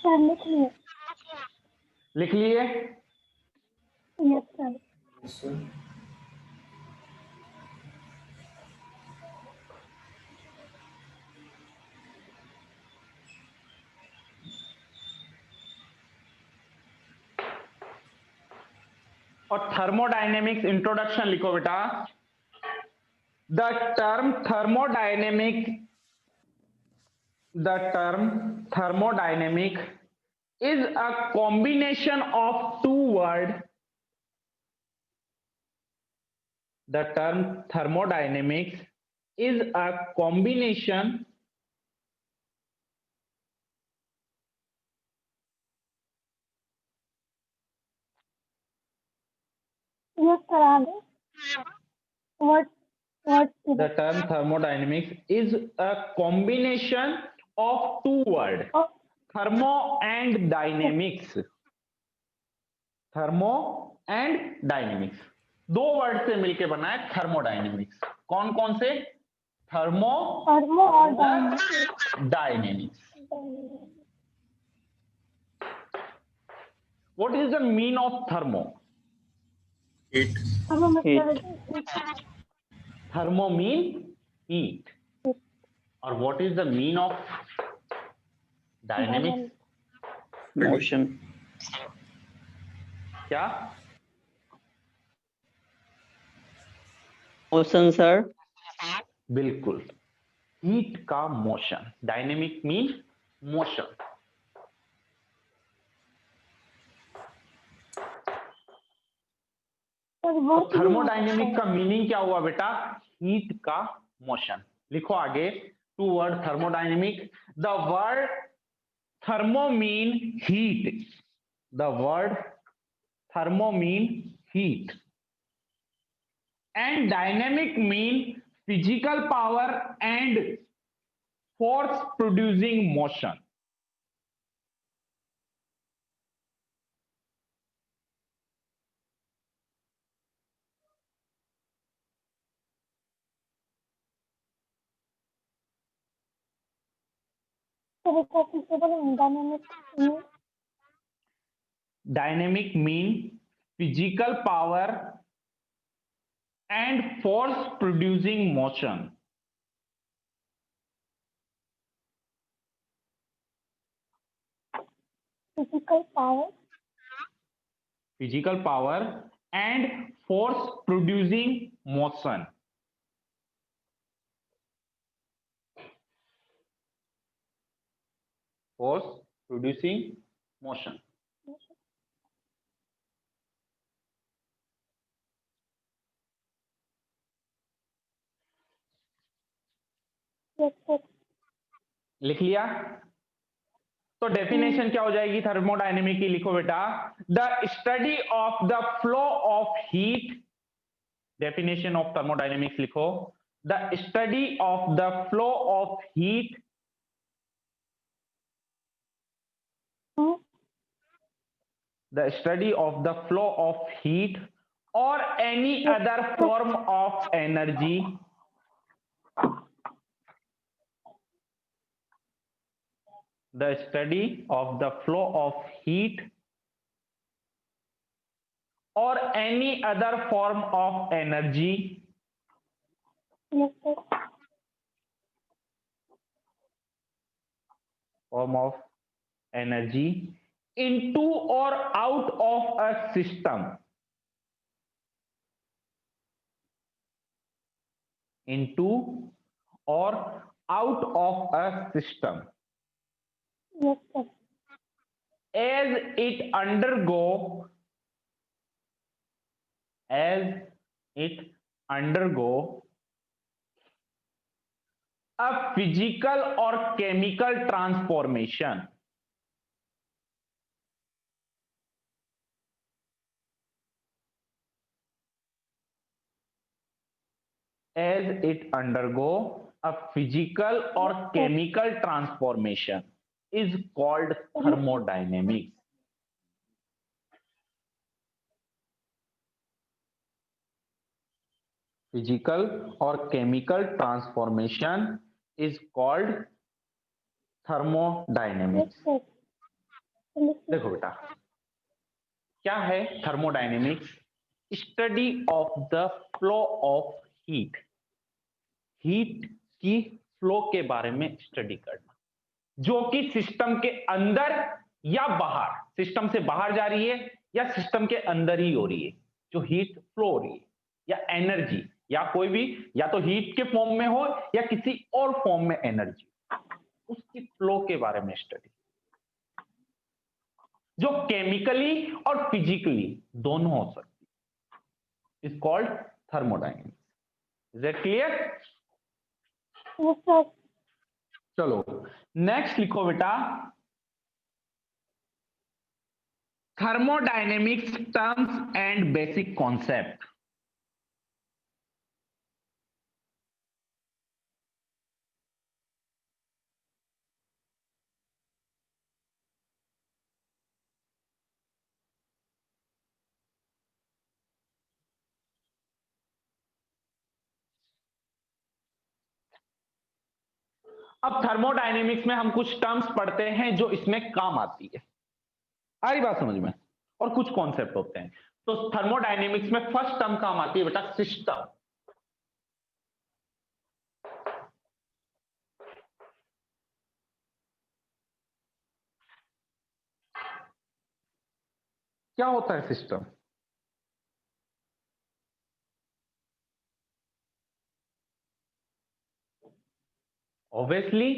Sir लिख लिए। लिख लिए? Yes sir. और थर्मोडायनेमिक्स इंट्रोडक्शन लिखो बेटा। The term thermodynamic is a combination of two words. The term thermodynamics is a combination yes sir आगे। what the term thermodynamics is a combination of two words, thermo and dynamics. Thermo and dynamics, दो word से मिलके बना है thermodynamics. कौन कौन से? Thermo और dynamics. What is the mean of thermo? Heat. Thermo mean heat. और what is the mean of dynamics? Motion. क्या? Motion sir. बिल्कुल, हीट का motion. Dynamic mean motion. Thermodynamic का मीनिंग क्या हुआ बेटा? हीट का मोशन। लिखो आगे to word thermodynamic. The word thermo mean heat. The word thermo mean heat and dynamic mean physical power and force producing motion. Dynamic mean physical power and force producing motion. Physical power and force producing motion. Force producing motion. लिख लिया? तो definition क्या हो जाएगी thermodynamic की? लिखो बेटा, the study of the flow of heat. Definition of thermodynamics लिखो, the study of the flow of heat the study of the flow of heat or any other form of energy the study of the flow of heat or any other form of energy into or out of a system into or out of a system as it undergo a physical or chemical transformation. As it undergo a physical or chemical transformation is called thermodynamics. Physical or chemical transformation is called thermodynamics. देखो बेटा, क्या है thermodynamics? Study of the flow of heat, heat की flow के बारे में study करना, जो कि सिस्टम के अंदर या बाहर, सिस्टम से बाहर जा रही है या सिस्टम के अंदर ही हो रही है, जो हीट फ्लो हो रही है, या एनर्जी, या कोई भी, या तो हीट के फॉर्म में हो या किसी और फॉर्म में एनर्जी, उसकी फ्लो के बारे में स्टडी, जो केमिकली और फिजिकली दोनों हो सकती है, is called thermodynamics. Is it clear? Yes sir. चलो नेक्स्ट लिखो बेटा, thermodynamics terms and basic concept. अब थर्मोडायनेमिक्स में हम कुछ टर्म्स पढ़ते हैं जो इसमें काम आती है, आ रही बात समझ में, और कुछ कॉन्सेप्ट होते हैं। तो थर्मोडायनेमिक्स में फर्स्ट टर्म काम आती है बेटा सिस्टम। क्या होता है सिस्टम? ऑब्वियसली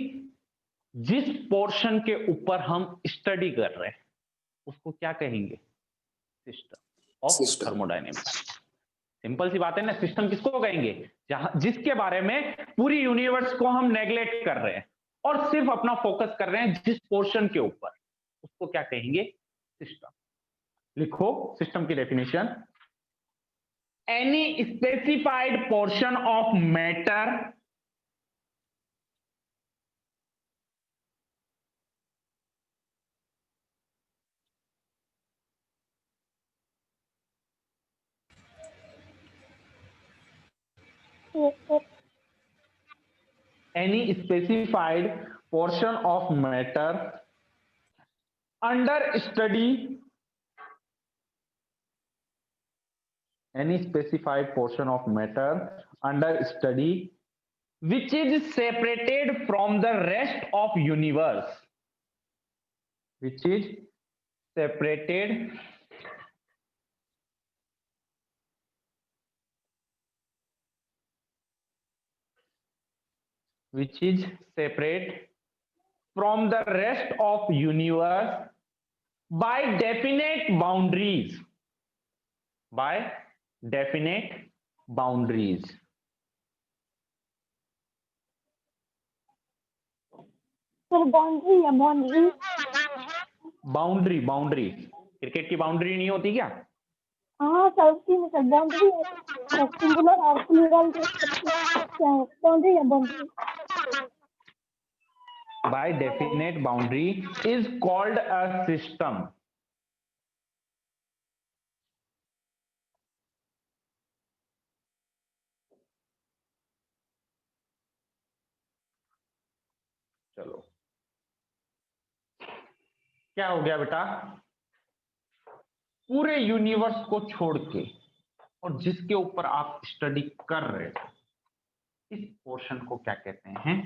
जिस पोर्शन के ऊपर हम स्टडी कर रहे हैं उसको क्या कहेंगे? System of thermodynamics. सिंपल सी बात है ना, सिस्टम किसको कहेंगे? जहां जिसके बारे में पूरी यूनिवर्स को हम नेग्लेक्ट कर रहे हैं और सिर्फ अपना फोकस कर रहे हैं जिस पोर्शन के ऊपर, उसको क्या कहेंगे? सिस्टम। लिखो सिस्टम की definition, any specified portion of matter yes sir. any specified portion of matter under study, any specified portion of matter under study which is separated from the rest of universe, which is separated which is separate from the rest of universe by definite boundaries, by definite boundaries. Sir boundary या boundary? Boundary, boundary, cricket की boundary नहीं होती क्या? हाँ sir, उसी में sir boundary है, singular और प्लूरल क्या है, बाउंड्री या boundary? By definite boundary is called a system. चलो क्या हो गया बेटा, पूरे यूनिवर्स को छोड़ के और जिसके ऊपर आप स्टडी कर रहे हो, इस पोर्शन को क्या कहते हैं?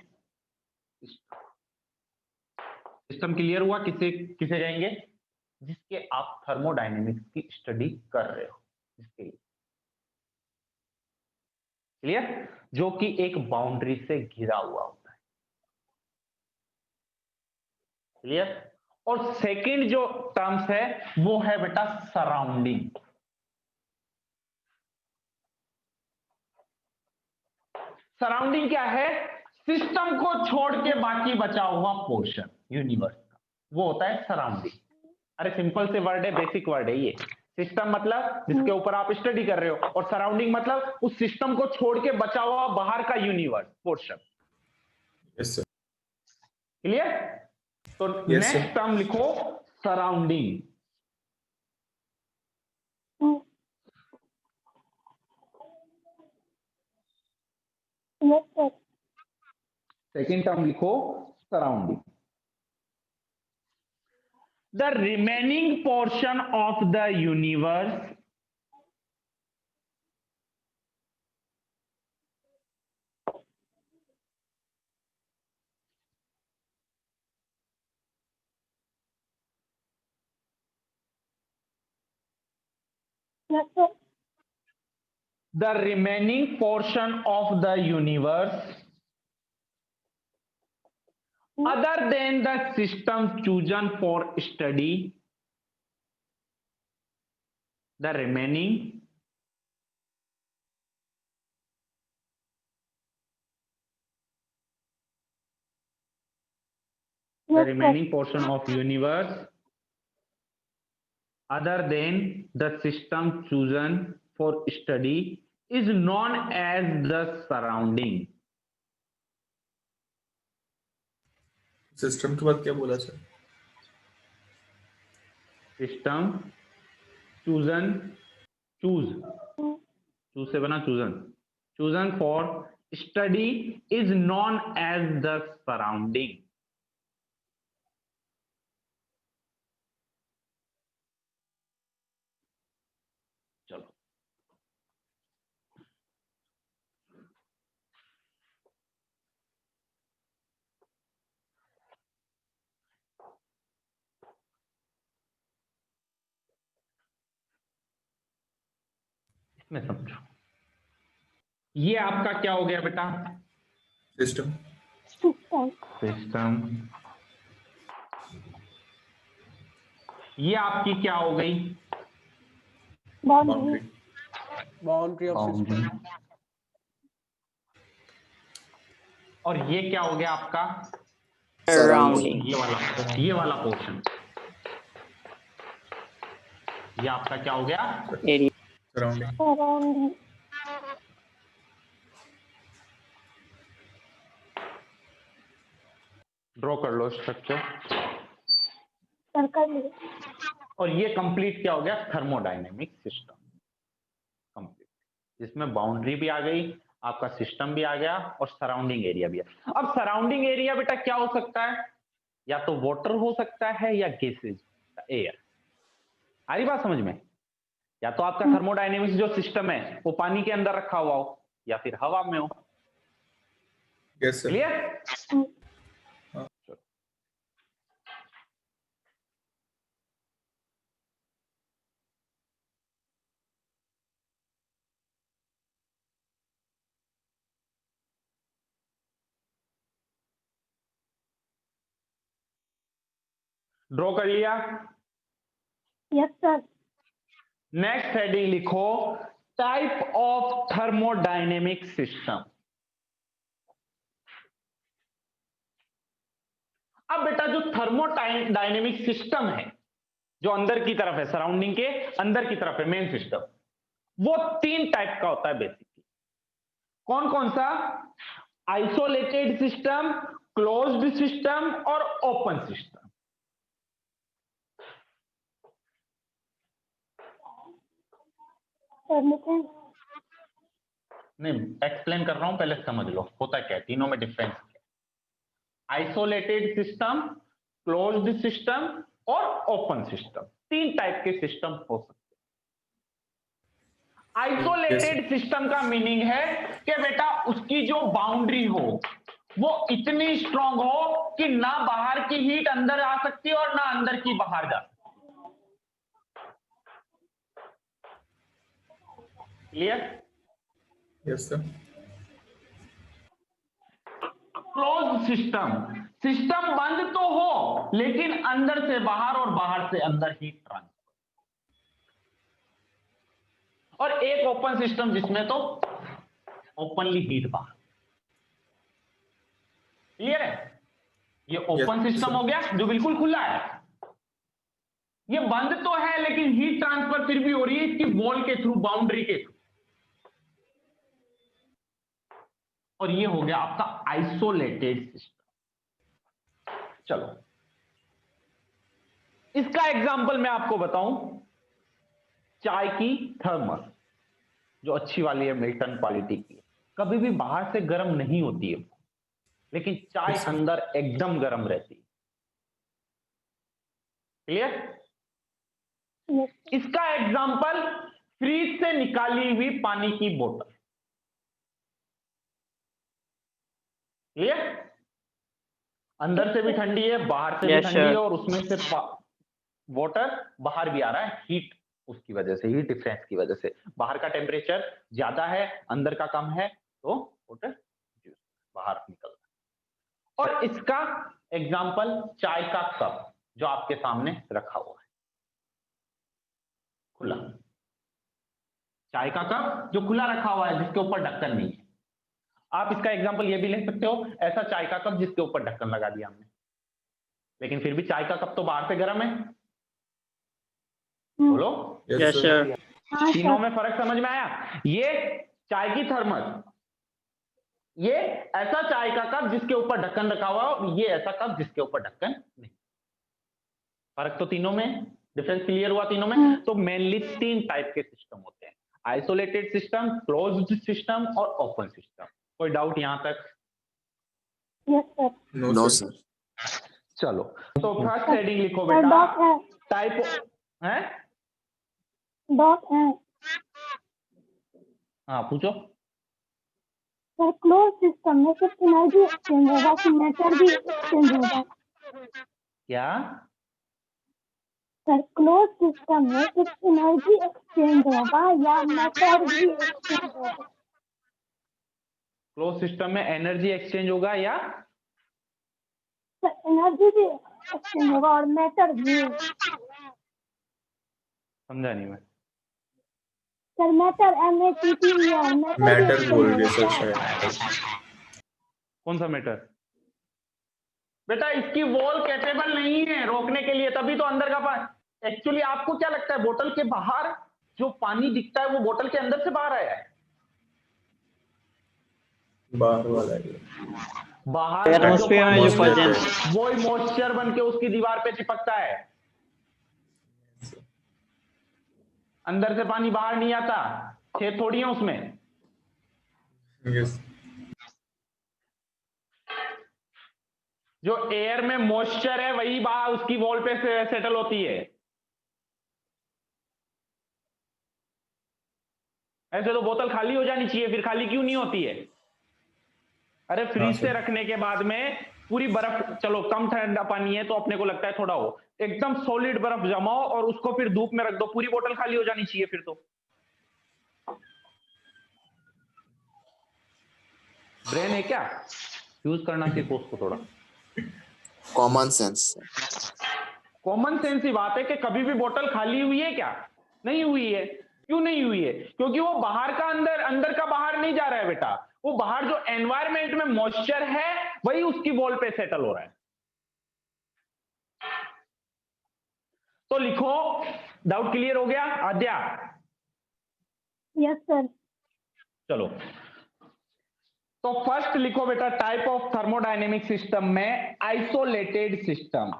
सिस्टम। क्लियर हुआ? किसे किसे कहेंगे? जिसके आप थर्मोडायनेमिक्स की स्टडी कर रहे हो, जिसके लिए। क्लियर? जो कि एक बाउंड्री से घिरा हुआ होता है। क्लियर? और सेकंड जो टर्म्स है वो है बेटा सराउंडिंग। सराउंडिंग क्या है? सिस्टम को छोड़ के बाकी बचा हुआ पोर्शन यूनिवर्स का, वो होता है सराउंडिंग। अरे सिंपल से वर्ड है, बेसिक वर्ड है ये। सिस्टम मतलब जिसके ऊपर आप स्टडी कर रहे हो, और सराउंडिंग मतलब उस सिस्टम को छोड़ के बचा हुआ बाहर का universe, portion. Yes sir. Clear? तो Yes, sir. नेक्स्ट टर्म लिखो surrounding. Yes sir. Second term लिखो surrounding. the remaining portion of the universe Yes, sir. the remaining portion of the universe other than the system chosen for study, the remaining Yes, sir. portion of universe other than the system chosen for study is known as the surrounding. System के बाद क्या बोला sir? System chosen, choose से बना chosen for study is known as the surrounding. चलो इसमें समझो, ये आपका क्या हो गया बेटा? सिस्टम। सिस्टम। ये आपकी क्या हो गई? बाउंड्री। Boundary of system. और ये क्या हो गया आपका? Surrounding. ये वाला पोर्शन, ये आपका क्या हो गया? Area. सराउंडिंग। सराउंडिंग। ड्रॉ कर लो स्ट्रक्चर। सर्कल। और ये कंप्लीट क्या हो गया? थर्मोडायनेमिक सिस्टम कंप्लीट, जिसमें बाउंड्री भी आ गई, आपका सिस्टम भी आ गया और सराउंडिंग एरिया भी है। अब सराउंडिंग एरिया बेटा क्या हो सकता है? या तो वाटर हो सकता है या गैसेज, एयर। आ रही बात समझ में? या तो आपका थर्मोडायनेमिक्स जो सिस्टम है वो पानी के अंदर रखा हुआ हो या फिर हवा में हो। Yes sir. क्लियर? ड्रॉ कर लिया? Yes sir. नेक्स्ट हेडिंग लिखो, टाइप ऑफ थर्मोडायनेमिक सिस्टम। अब बेटा जो थर्मोडायनेमिक सिस्टम है, जो अंदर की तरफ है, सराउंडिंग के अंदर की तरफ है मेन सिस्टम, वो 3 टाइप का होता है बेसिकली। कौन कौन सा? आइसोलेटेड सिस्टम, क्लोज्ड सिस्टम और ओपन सिस्टम। नहीं, एक्सप्लेन कर रहा हूं, पहले समझ लो होता क्या है, तीनों में डिफरेंस क्या है। आइसोलेटेड सिस्टम, क्लोज्ड सिस्टम और ओपन सिस्टम, 3 टाइप के सिस्टम हो सकते हैं। आइसोलेटेड सिस्टम का मीनिंग है कि बेटा उसकी जो बाउंड्री हो वो इतनी स्ट्रांग हो कि ना बाहर की हीट अंदर आ सकती है और ना अंदर की बाहर जा सकती है। Clear? Yes sir. Close system, system बंद तो हो लेकिन अंदर से बाहर और बाहर से अंदर हीट ट्रांसफर। और एक ओपन सिस्टम जिसमें तो ओपनली हीट बाहर। क्लियर है? ये ओपन सिस्टम हो गया जो बिल्कुल खुला है। ये बंद तो है लेकिन हीट ट्रांसफर फिर भी हो रही है इसकी वॉल के थ्रू, बाउंड्री के थ्रू। और ये हो गया आपका आइसोलेटेड सिस्टम। चलो इसका एग्जांपल मैं आपको बताऊं, चाय की थर्मस जो अच्छी वाली है, मिल्टन क्वालिटी की, कभी भी बाहर से गर्म नहीं होती है, लेकिन चाय अंदर एकदम गर्म रहती है। क्लियर? Yes. इसका एग्जाम्पल फ्रीज से निकाली हुई पानी की बोतल। क्लियर? अंदर से भी ठंडी है, बाहर से भी Yes, ठंडी है, sir. और उसमें से वाटर बाहर भी आ रहा है, हीट उसकी वजह से, हीट डिफरेंस की वजह से। बाहर का टेम्परेचर ज्यादा है, अंदर का कम है, तो वाटर बाहर निकल रहा है। और इसका एग्जाम्पल चाय का कप जो आपके सामने रखा हुआ है, खुला चाय का कप जो खुला रखा हुआ है, जिसके ऊपर ढक्कन नहीं है। आप इसका एग्जाम्पल ये भी ले सकते हो, ऐसा चाय का कप जिसके ऊपर ढक्कन लगा दिया हमने, लेकिन फिर भी चाय का कप तो बाहर से गर्म है। बोलो। Yes, sir. हाँ तीनों सर। में फर्क समझ में आया? ये चाय की थर्मस, ये ऐसा चाय का कप जिसके ऊपर ढक्कन रखा हुआ है, और ये ऐसा कप जिसके ऊपर ढक्कन नहीं। फर्क तो तीनों में, डिफरेंस क्लियर हुआ तीनों में? तो मेनली 3 टाइप के सिस्टम होते हैं, आइसोलेटेड सिस्टम, क्लोज्ड सिस्टम और ओपन सिस्टम। कोई डाउट यहां तक? Yes sir. No, sir. चलो, तो फर्स्ट हेडिंग लिखो सर बेटा, डॉट है, टाइप है। डॉट है। हाँ पूछो। सर क्लोज सिस्टम में सिर्फ एनर्जी एक्सचेंज होगा कि मैटर भी एक्सचेंज होगा? क्या? सर क्लोज सिस्टम में सिर्फ एनर्जी एक्सचेंज होगा या मैटर भी एक्सचेंज होगा? क्लोज सिस्टम में एनर्जी एक्सचेंज होगा या? सर एनर्जी भी एक्सचेंज होगा और मैटर भी। समझा नहीं मैं। सर मैटर MATTER और मैटर भी मैटर एक्सचेंज बोल रहे होगा सर क्या? शायद। कौन सा मैटर? बेटा इसकी वॉल कैपेबल नहीं है रोकने के लिए, तभी तो अंदर का पानी। एक्चुअली आपको क्या लगता है, बोतल के बाहर जो पानी दिखता है वो बोतल के अंदर से बाहर आया है? बाहर वाला ये। बाहर का जो Atmosphere में पानी जो है ना, present वो मॉइस्चर बन के उसकी दीवार पे चिपकता है। अंदर से पानी बाहर नहीं आता, छेद थोड़ी है उसमें। Yes. जो एयर में मॉइस्चर है वही बाहर उसकी वॉल पे सेटल होती है। ऐसे तो बोतल खाली हो जानी चाहिए, फिर खाली क्यों नहीं होती है? अरे फ्रीज से रखने के बाद में पूरी बर्फ, चलो कम ठंडा पानी है तो अपने को लगता है थोड़ा हो, एकदम सॉलिड बर्फ जमाओ और उसको फिर धूप में रख दो, पूरी बोतल खाली हो जानी चाहिए फिर तो। ब्रेन है क्या? यूज करना सीखो उसको थोड़ा। Common sense. कॉमन सेंस की बात है कि कभी भी बोतल खाली हुई है क्या? नहीं हुई है। क्यों नहीं हुई है? क्योंकि वो बाहर का अंदर, अंदर का बाहर नहीं जा रहा है बेटा। वो बाहर जो एनवायरमेंट में मॉइस्चर है वही उसकी वॉल पे सेटल हो रहा है। तो लिखो, डाउट क्लियर हो गया आद्या? Yes sir. चलो, तो फर्स्ट लिखो बेटा, टाइप ऑफ थर्मोडायनेमिक सिस्टम में आइसोलेटेड सिस्टम।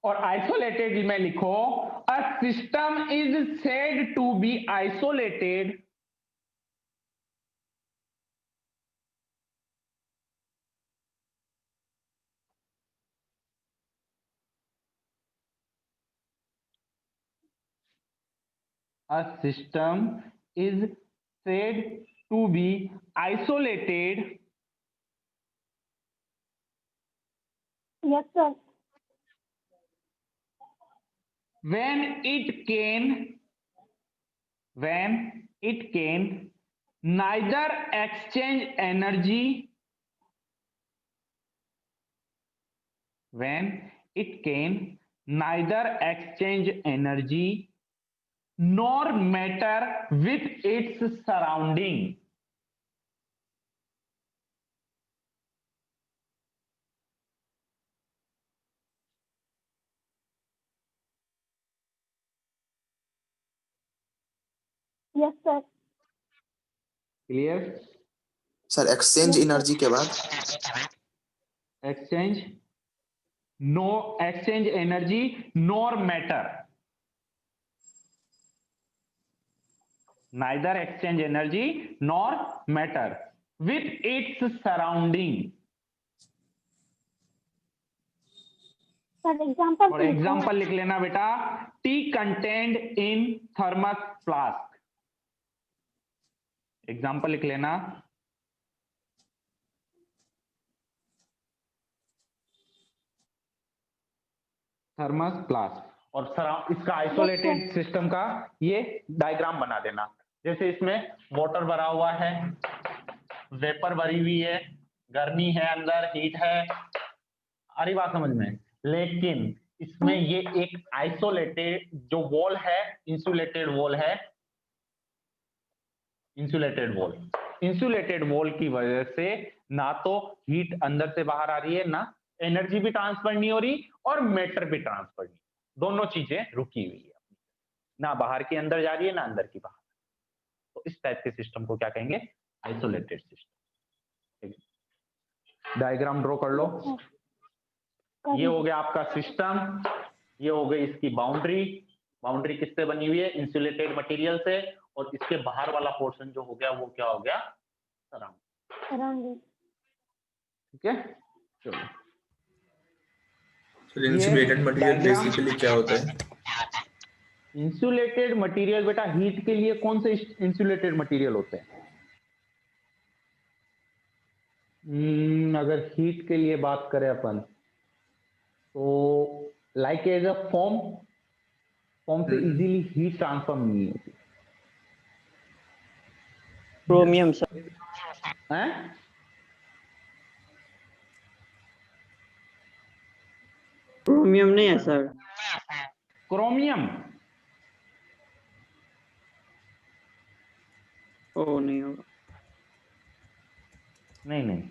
और आइसोलेटेड में लिखो, a system is said to be isolated a system is said to be isolated yes sir. when it can neither exchange energy, when it can neither exchange energy nor matter with its surrounding. Yes sir. Clear? Sir exchange energy के बाद exchange no exchange energy nor matter, neither exchange energy nor matter with its surrounding. Sir example और example लिख लेना बेटा, T contained इन thermos flask, example लिख लेना। Thermos flask. और इसका आइसोलेटेड सिस्टम का ये डायग्राम बना देना। जैसे इसमें वाटर भरा हुआ है, वेपर भरी हुई है, गर्मी है, अंदर हीट है, आ रही बात समझ में। लेकिन इसमें ये एक आइसोलेटेड जो वॉल है, इंसुलेटेड वॉल है, इंसुलेटेड वॉल की वजह से ना तो हीट अंदर से बाहर आ रही है, ना एनर्जी भी ट्रांसफर नहीं हो रही और मैटर भी ट्रांसफर नहीं, दोनों चीजें रुकी हुई है, ना बाहर की अंदर जा रही है ना अंदर की बाहर। तो इस टाइप के सिस्टम को क्या कहेंगे? Isolated system. डायग्राम ड्रॉ कर लो। ये हो गया आपका सिस्टम, ये हो गई इसकी बाउंड्री। बाउंड्री किससे बनी हुई है? इंसुलेटेड मटेरियल से। और इसके बाहर वाला पोर्शन जो हो गया वो क्या हो गया? सराउंडिंग। ठीक है, चलो। तो इंसुलेटेड मटेरियल बेसिकली क्या होता है? इंसुलेटेड मटेरियल बेटा हीट के लिए कौन से इंसुलेटेड मटेरियल होते हैं? अगर हीट के लिए बात करें अपन तो लाइक एज अ फॉर्म से इजीली हीट ट्रांसफर नहीं होती। Chromium sir. हैं? क्रोमियम नहीं है सर। क्रोमियम? ओ नहीं होगा। नहीं।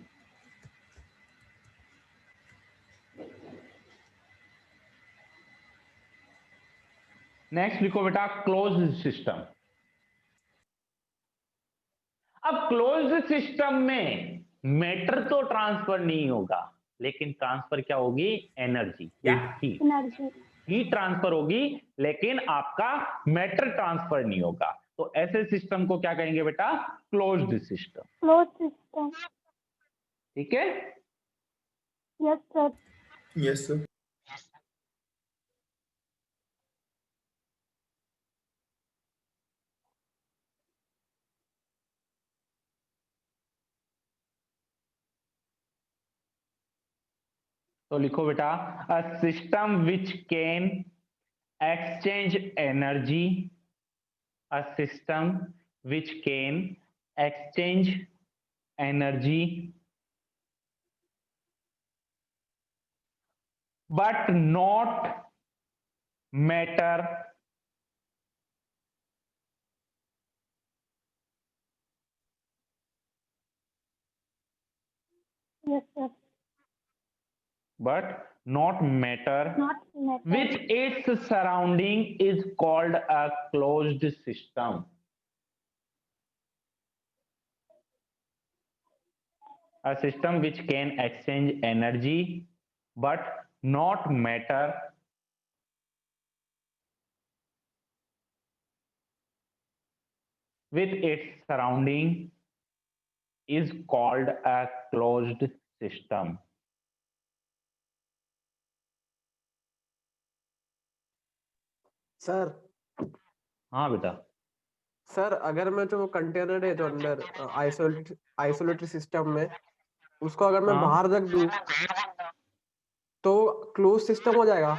नेक्स्ट लिखो बेटा, क्लोज्ड सिस्टम। अब क्लोज्ड सिस्टम में मैटर तो ट्रांसफर नहीं होगा, लेकिन ट्रांसफर क्या होगी? एनर्जी या हीट ट्रांसफर होगी, लेकिन आपका मैटर ट्रांसफर नहीं होगा। तो ऐसे सिस्टम को क्या कहेंगे बेटा? Closed system. ठीक है? Yes sir. Yes sir. तो लिखो बेटा, अ system which can exchange energy, a system which can exchange energy but not matter Yes, sir. but not matter with its surrounding is called a closed system. A system which can exchange energy but not matter with its surrounding is called a closed system. Sir. हाँ बेटा। Sir अगर मैं जो container है जो अंदर isolated system में, उसको अगर मैं बाहर रख दूं तो क्लोज सिस्टम हो जाएगा?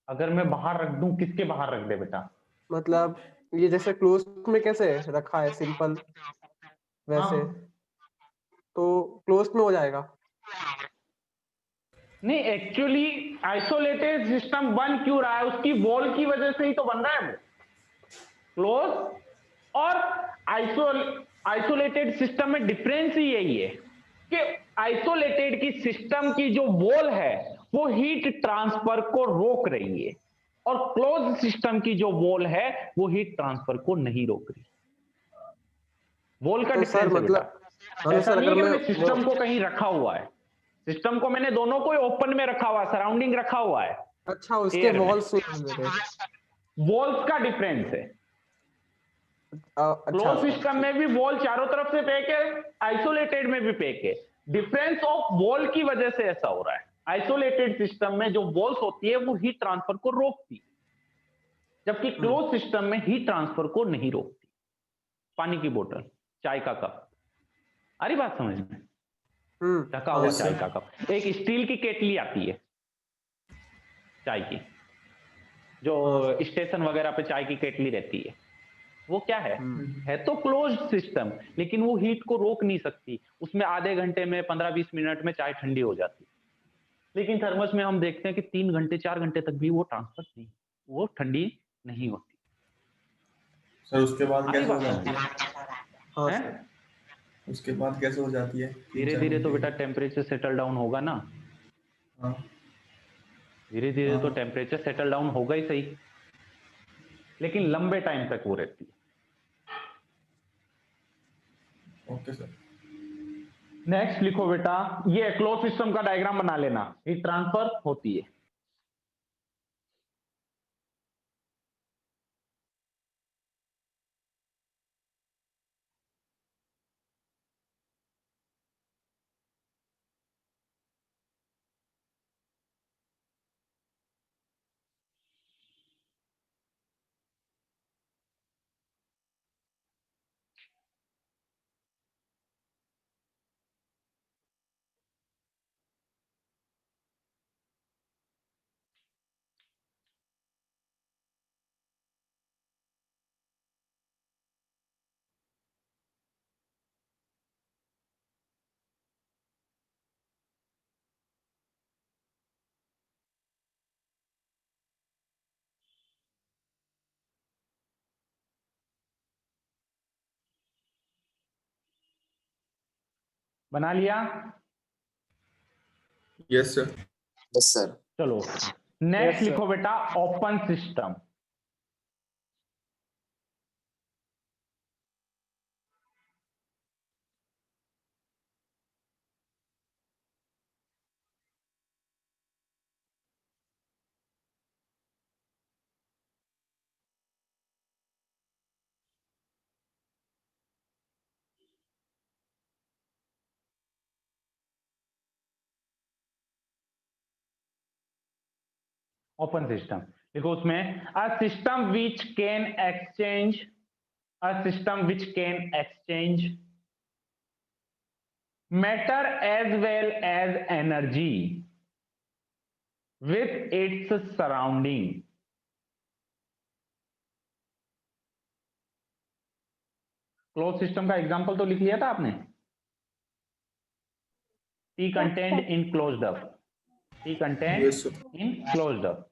अगर मैं बाहर रख दूं, किसके बाहर रख दे बेटा? मतलब ये जैसे क्लोज में कैसे रखा है सिंपल वैसे, तो क्लोज में हो जाएगा? नहीं, एक्चुअली आइसोलेटेड सिस्टम बन क्यों रहा है? उसकी वॉल की वजह से ही तो बन रहा है वो क्लोज। और आइसोलेटेड सिस्टम में डिफरेंस ही यही है कि आइसोलेटेड की सिस्टम की जो वॉल है वो हीट ट्रांसफर को रोक रही है, और क्लोज सिस्टम की जो वॉल है वो हीट ट्रांसफर को नहीं रोक रही। वॉल का तो डिफरेंस सर है मतलब बेटा। ऐसा नहीं है कि मैंने सिस्टम को कहीं रखा हुआ है। सिस्टम को मैंने दोनों को ओपन में रखा हुआ, सराउंडिंग रखा हुआ है। अच्छा, उसके Air में। वॉल्स नहीं है मेरे। वॉल्स का डिफरेंस है। अच्छा क्लोज सर, सिस्टम में भी वॉल चारों तरफ से पैक है, आइसोलेटेड में भी पैक है। डिफरेंस ऑफ वॉल की वजह से ऐसा हो रहा है। आइसोलेटेड सिस्टम में जो वॉल्स होती है वो हीट ट्रांसफर को रोकती, जबकि क्लोज सिस्टम में हीट ट्रांसफर को नहीं रोकती। पानी की बोतल, चाय का कप, आ रही बात समझ में? ढका हुआ Yes, sir. चाय का कप। एक स्टील की केटली आती है चाय की, जो स्टेशन वगैरह पे चाय की केटली रहती है, वो क्या है तो क्लोज सिस्टम, लेकिन वो हीट को रोक नहीं सकती। उसमें आधे घंटे में 15-20 मिनट में चाय ठंडी हो जाती है। लेकिन थर्मस में हम देखते हैं कि 3 घंटे 4 घंटे तक भी वो ट्रांसफर नहीं, वो ठंडी नहीं होती। सर उसके बाद आगे कैसे हो बात जाती है? हाँ हैं? सर। उसके बाद कैसे हो जाती है? धीरे धीरे तो बेटा टेम्परेचर सेटल डाउन होगा ना। हाँ धीरे धीरे तो हाँ। टेम्परेचर सेटल डाउन होगा ही सही, लेकिन लंबे टाइम तक वो रहती है। Okay sir. नेक्स्ट लिखो बेटा, ये क्लोज सिस्टम का डायग्राम बना लेना। हीट ट्रांसफर होती है। बना लिया? Yes sir. Yes, sir. चलो नेक्स्ट sir. लिखो बेटा, ओपन सिस्टम। ओपन सिस्टम देखो, उसमें a system which can exchange, a system which can exchange matter as well as energy with its surrounding. Close system का एग्जांपल तो लिख लिया था आपने। Tea content in closed up, tea content yes sir. In closed up.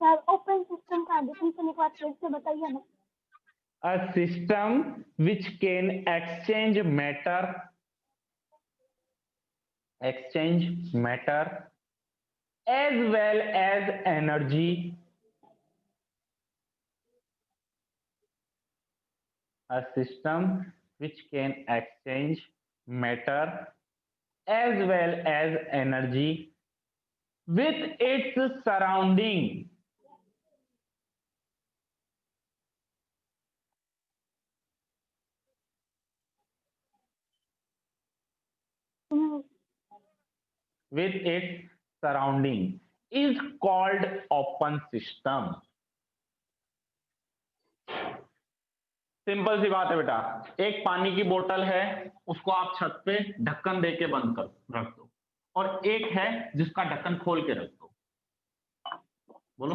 Sir open system का definition एक बार फिर से बताइए ना। A system which can exchange matter as well as energy, a system which can exchange matter as well as energy with its surrounding. With its surrounding is called open system. Simple सी बात है बेटा, एक पानी की बोतल है, उसको आप छत पे ढक्कन देके बंद कर रख दो, और एक है जिसका ढक्कन खोल के रख दो। बोलो,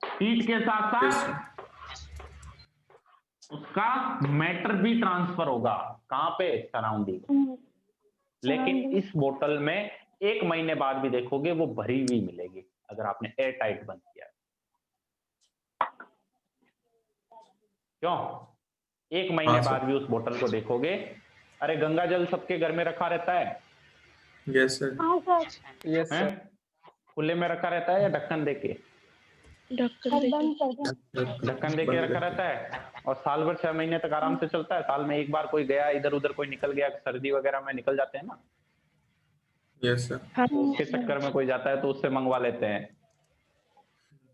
हीट के साथ साथ उसका मैटर भी ट्रांसफर होगा। कहां पे? सराउंडिंग। लेकिन इस बोतल में 1 महीने बाद भी देखोगे वो भरी हुई मिलेगी, अगर आपने एयर टाइट बंद किया। क्यों? 1 महीने बाद भी उस बोतल को देखोगे। अरे गंगा जल सबके घर में रखा रहता है? Yes sir. हाँ सर। यस हैं? सर। खुले में रखा रहता है या ढक्कन देके? और बंद कर दो। ढक्कन दे के रखा रहता है और साल भर 6 महीने तक आराम से चलता है। साल में एक बार कोई गया इधर उधर, कोई निकल गया, सर्दी वगैरह में निकल जाते हैं ना, यस सर। तो उसके चक्कर में कोई जाता है तो उससे मंगवा लेते हैं।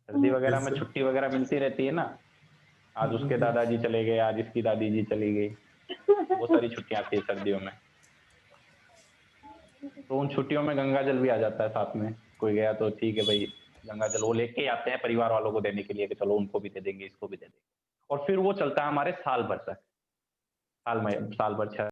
सर्दी वगैरह में छुट्टी वगैरह मिलती रहती है ना, आज उसके दादाजी चले गए, आज इसकी दादी जी चली गई, बहुत सारी छुट्टियां आती है सर्दियों में। तो उन छुट्टियों में गंगा जल भी आ जाता है साथ में, कोई गया तो ठीक है भाई, गंगा जल वो लेके आते हैं परिवार वालों को देने के लिए कि चलो उनको भी दे देंगे, इसको भी दे देंगे, और फिर वो चलता है हमारे साल भर तक, साल भर 6